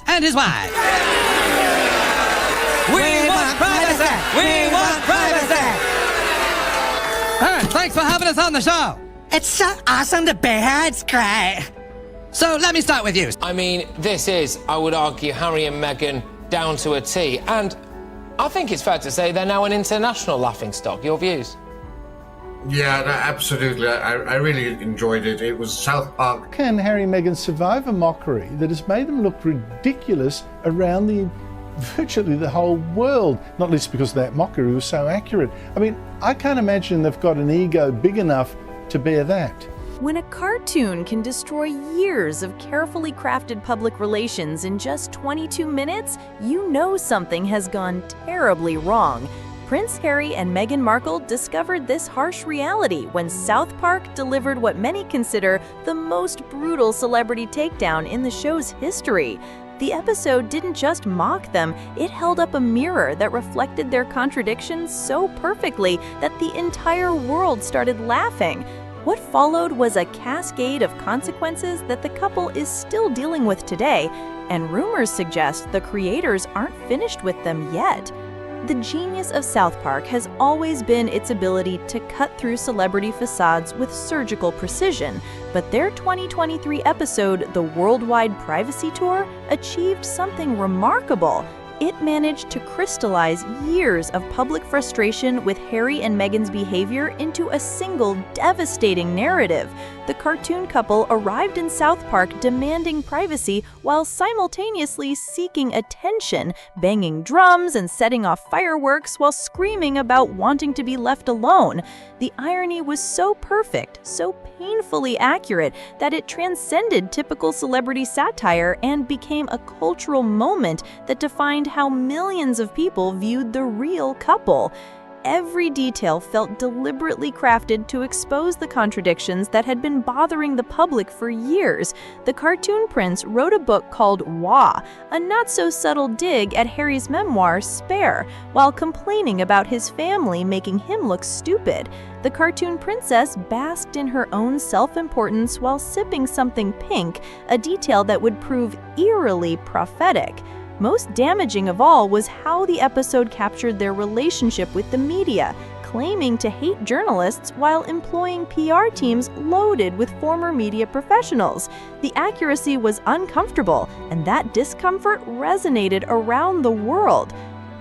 And his wife. We want privacy! We want privacy! Thanks for having us on the show. It's so awesome to be here, it's great. So let me start with you. I mean, this is, I would argue, Harry and Meghan down to a T. And I think it's fair to say they're now an international laughingstock. Your views? Yeah, no, absolutely. I really enjoyed it. It was South Park. Can Harry and Meghan survive a mockery that has made them look ridiculous around virtually the whole world? Not least because that mockery was so accurate. I mean, I can't imagine they've got an ego big enough to bear that. When a cartoon can destroy years of carefully crafted public relations in just 22 minutes, you know something has gone terribly wrong. Prince Harry and Meghan Markle discovered this harsh reality when South Park delivered what many consider the most brutal celebrity takedown in the show's history. The episode didn't just mock them, it held up a mirror that reflected their contradictions so perfectly that the entire world started laughing. What followed was a cascade of consequences that the couple is still dealing with today, and rumors suggest the creators aren't finished with them yet. The genius of South Park has always been its ability to cut through celebrity facades with surgical precision, but their 2023 episode, The Worldwide Privacy Tour, achieved something remarkable. It managed to crystallize years of public frustration with Harry and Meghan's behavior into a single devastating narrative. The cartoon couple arrived in South Park demanding privacy while simultaneously seeking attention, banging drums and setting off fireworks while screaming about wanting to be left alone. The irony was so perfect, so painfully accurate, that it transcended typical celebrity satire and became a cultural moment that defined how millions of people viewed the real couple. Every detail felt deliberately crafted to expose the contradictions that had been bothering the public for years. The cartoon prince wrote a book called Wah, a not-so-subtle dig at Harry's memoir, Spare, while complaining about his family making him look stupid. The cartoon princess basked in her own self-importance while sipping something pink, a detail that would prove eerily prophetic. Most damaging of all was how the episode captured their relationship with the media, claiming to hate journalists while employing PR teams loaded with former media professionals. The accuracy was uncomfortable, and that discomfort resonated around the world.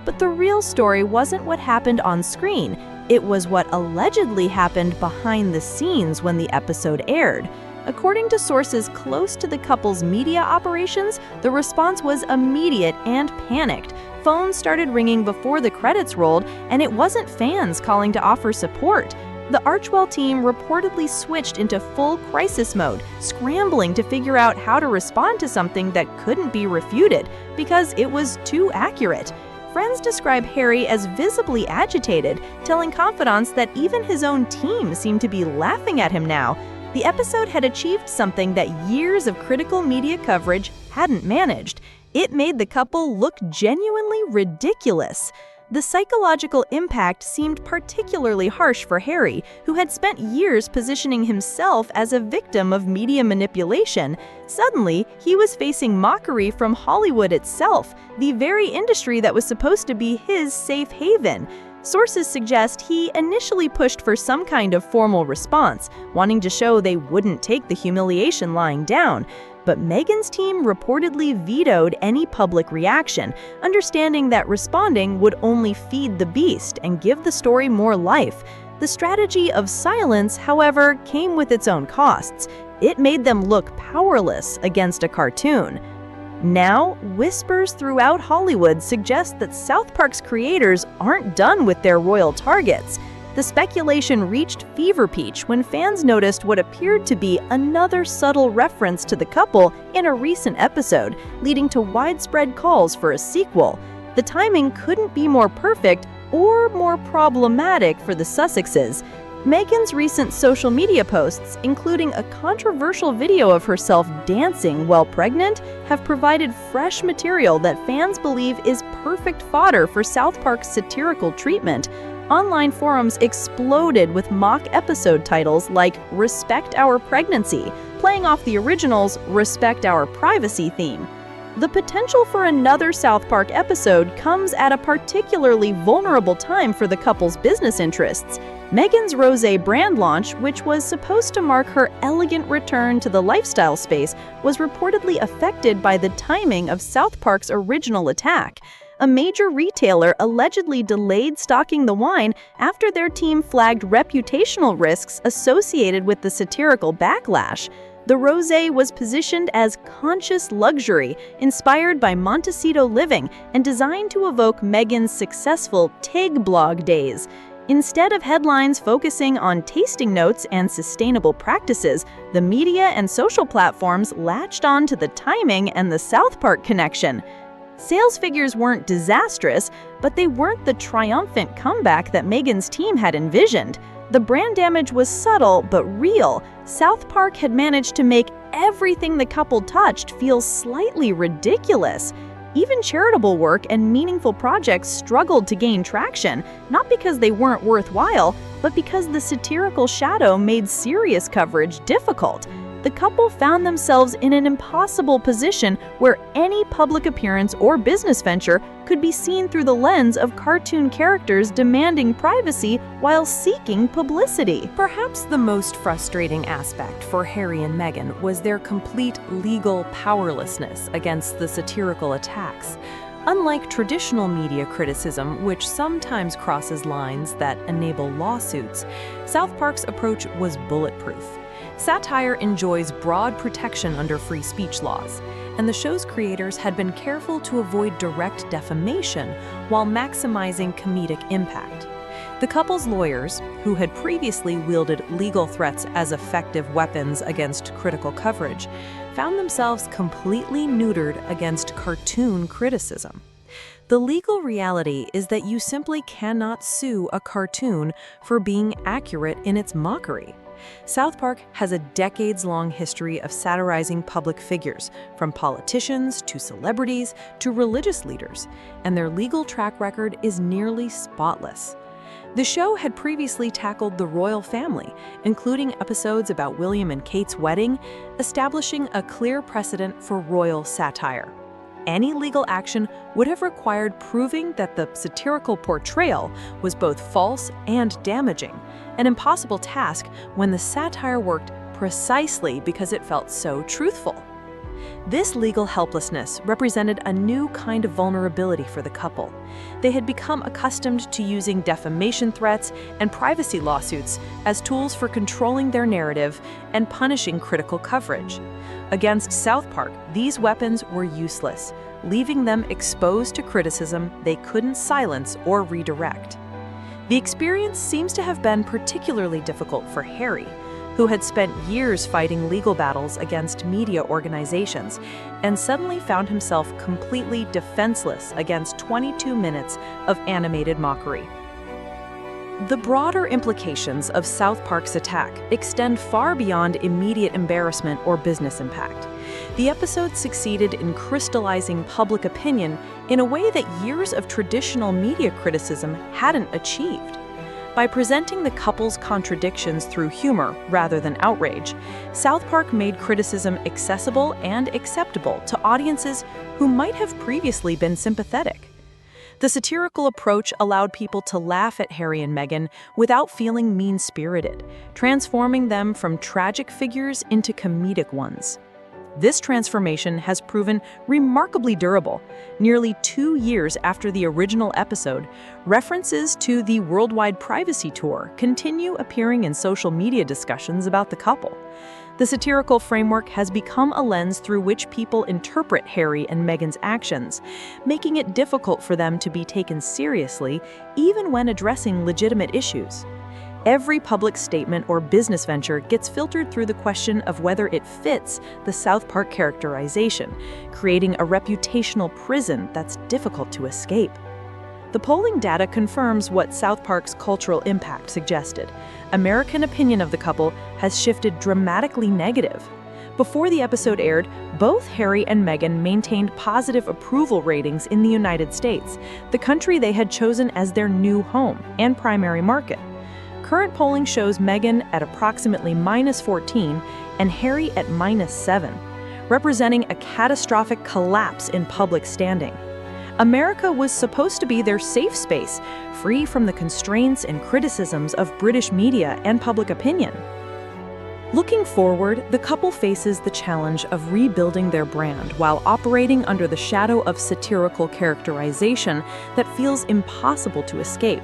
But the real story wasn't what happened on screen. It was what allegedly happened behind the scenes when the episode aired. According to sources close to the couple's media operations, the response was immediate and panicked. Phones started ringing before the credits rolled, and it wasn't fans calling to offer support. The Archwell team reportedly switched into full crisis mode, scrambling to figure out how to respond to something that couldn't be refuted because it was too accurate. Friends describe Harry as visibly agitated, telling confidants that even his own team seemed to be laughing at him now. The episode had achieved something that years of critical media coverage hadn't managed. It made the couple look genuinely ridiculous. The psychological impact seemed particularly harsh for Harry, who had spent years positioning himself as a victim of media manipulation. Suddenly, he was facing mockery from Hollywood itself, the very industry that was supposed to be his safe haven. Sources suggest he initially pushed for some kind of formal response, wanting to show they wouldn't take the humiliation lying down. But Meghan's team reportedly vetoed any public reaction, understanding that responding would only feed the beast and give the story more life. The strategy of silence, however, came with its own costs. It made them look powerless against a cartoon. Now, whispers throughout Hollywood suggest that South Park's creators aren't done with their royal targets. The speculation reached fever pitch when fans noticed what appeared to be another subtle reference to the couple in a recent episode, leading to widespread calls for a sequel. The timing couldn't be more perfect or more problematic for the Sussexes. Meghan's recent social media posts, including a controversial video of herself dancing while pregnant, have provided fresh material that fans believe is perfect fodder for South Park's satirical treatment. Online forums exploded with mock episode titles like Respect Our Pregnancy, playing off the original's Respect Our Privacy theme. The potential for another South Park episode comes at a particularly vulnerable time for the couple's business interests. Meghan's rosé brand launch, which was supposed to mark her elegant return to the lifestyle space, was reportedly affected by the timing of South Park's original attack. A major retailer allegedly delayed stocking the wine after their team flagged reputational risks associated with the satirical backlash. The rosé was positioned as conscious luxury, inspired by Montecito living and designed to evoke Meghan's successful TIG blog days. Instead of headlines focusing on tasting notes and sustainable practices, the media and social platforms latched on to the timing and the South Park connection. Sales figures weren't disastrous, but they weren't the triumphant comeback that Meghan's team had envisioned. The brand damage was subtle but real. South Park had managed to make everything the couple touched feel slightly ridiculous. Even charitable work and meaningful projects struggled to gain traction, not because they weren't worthwhile, but because the satirical shadow made serious coverage difficult. The couple found themselves in an impossible position where any public appearance or business venture could be seen through the lens of cartoon characters demanding privacy while seeking publicity. Perhaps the most frustrating aspect for Harry and Meghan was their complete legal powerlessness against the satirical attacks. Unlike traditional media criticism, which sometimes crosses lines that enable lawsuits, South Park's approach was bulletproof. Satire enjoys broad protection under free speech laws, and the show's creators had been careful to avoid direct defamation while maximizing comedic impact. The couple's lawyers, who had previously wielded legal threats as effective weapons against critical coverage, found themselves completely neutered against cartoon criticism. The legal reality is that you simply cannot sue a cartoon for being accurate in its mockery. South Park has a decades-long history of satirizing public figures, from politicians to celebrities to religious leaders, and their legal track record is nearly spotless. The show had previously tackled the royal family, including episodes about William and Kate's wedding, establishing a clear precedent for royal satire. Any legal action would have required proving that the satirical portrayal was both false and damaging, an impossible task when the satire worked precisely because it felt so truthful. This legal helplessness represented a new kind of vulnerability for the couple. They had become accustomed to using defamation threats and privacy lawsuits as tools for controlling their narrative and punishing critical coverage. Against South Park, these weapons were useless, leaving them exposed to criticism they couldn't silence or redirect. The experience seems to have been particularly difficult for Harry, who had spent years fighting legal battles against media organizations and suddenly found himself completely defenseless against 22 minutes of animated mockery. The broader implications of South Park's attack extend far beyond immediate embarrassment or business impact. The episode succeeded in crystallizing public opinion in a way that years of traditional media criticism hadn't achieved. By presenting the couple's contradictions through humor rather than outrage, South Park made criticism accessible and acceptable to audiences who might have previously been sympathetic. The satirical approach allowed people to laugh at Harry and Meghan without feeling mean-spirited, transforming them from tragic figures into comedic ones. This transformation has proven remarkably durable. Nearly 2 years after the original episode, references to the Worldwide Privacy Tour continue appearing in social media discussions about the couple. The satirical framework has become a lens through which people interpret Harry and Meghan's actions, making it difficult for them to be taken seriously even when addressing legitimate issues. Every public statement or business venture gets filtered through the question of whether it fits the South Park characterization, creating a reputational prison that's difficult to escape. The polling data confirms what South Park's cultural impact suggested. American opinion of the couple has shifted dramatically negative. Before the episode aired, both Harry and Meghan maintained positive approval ratings in the United States, the country they had chosen as their new home and primary market. Current polling shows Meghan at approximately -14 and Harry at -7. representing a catastrophic collapse in public standing. America was supposed to be their safe space, free from the constraints and criticisms of British media and public opinion. Looking forward, the couple faces the challenge of rebuilding their brand while operating under the shadow of satirical characterization that feels impossible to escape.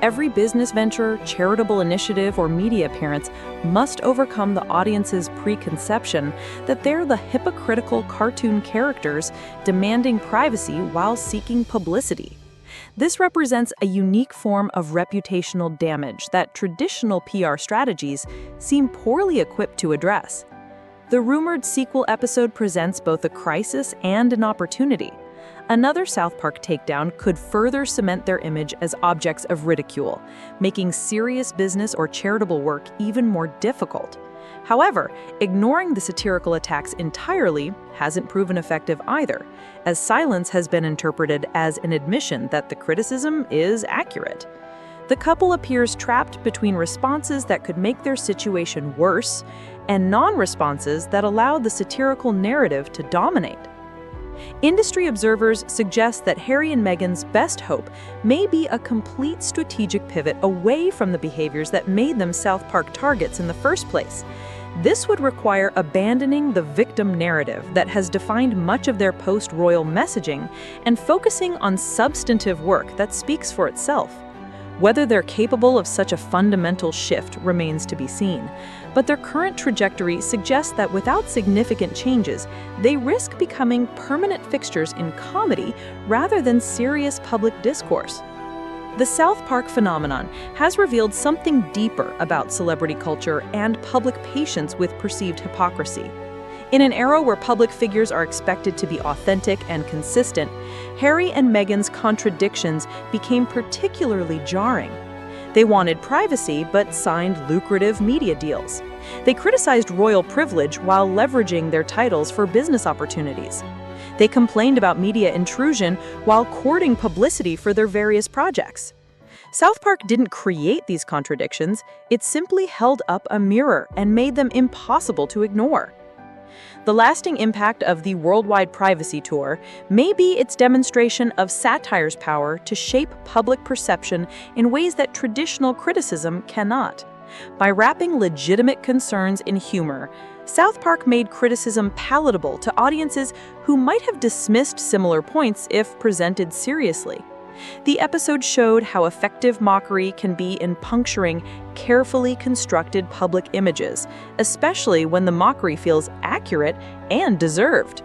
Every business venture, charitable initiative, or media appearance must overcome the audience's preconception that they're the hypocritical cartoon characters demanding privacy while seeking publicity. This represents a unique form of reputational damage that traditional PR strategies seem poorly equipped to address. The rumored sequel episode presents both a crisis and an opportunity. Another South Park takedown could further cement their image as objects of ridicule, making serious business or charitable work even more difficult. However, ignoring the satirical attacks entirely hasn't proven effective either, as silence has been interpreted as an admission that the criticism is accurate. The couple appears trapped between responses that could make their situation worse and non-responses that allow the satirical narrative to dominate. Industry observers suggest that Harry and Meghan's best hope may be a complete strategic pivot away from the behaviors that made them South Park targets in the first place. This would require abandoning the victim narrative that has defined much of their post-royal messaging and focusing on substantive work that speaks for itself. Whether they're capable of such a fundamental shift remains to be seen, but their current trajectory suggests that without significant changes, they risk becoming permanent fixtures in comedy rather than serious public discourse. The South Park phenomenon has revealed something deeper about celebrity culture and public patience with perceived hypocrisy. In an era where public figures are expected to be authentic and consistent, Harry and Meghan's contradictions became particularly jarring. They wanted privacy but signed lucrative media deals. They criticized royal privilege while leveraging their titles for business opportunities. They complained about media intrusion while courting publicity for their various projects. South Park didn't create these contradictions, it simply held up a mirror and made them impossible to ignore. The lasting impact of the worldwide privacy tour may be its demonstration of satire's power to shape public perception in ways that traditional criticism cannot. By wrapping legitimate concerns in humor, South Park made criticism palatable to audiences who might have dismissed similar points if presented seriously. The episode showed how effective mockery can be in puncturing carefully constructed public images, especially when the mockery feels accurate and deserved.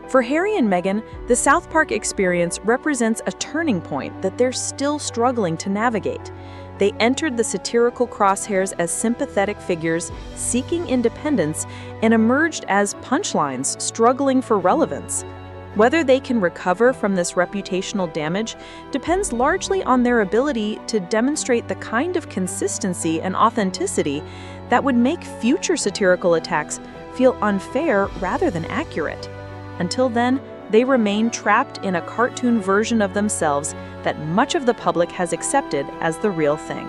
For Harry and Meghan, the South Park experience represents a turning point that they're still struggling to navigate. They entered the satirical crosshairs as sympathetic figures seeking independence and emerged as punchlines struggling for relevance. Whether they can recover from this reputational damage depends largely on their ability to demonstrate the kind of consistency and authenticity that would make future satirical attacks feel unfair rather than accurate. Until then, they remain trapped in a cartoon version of themselves that much of the public has accepted as the real thing.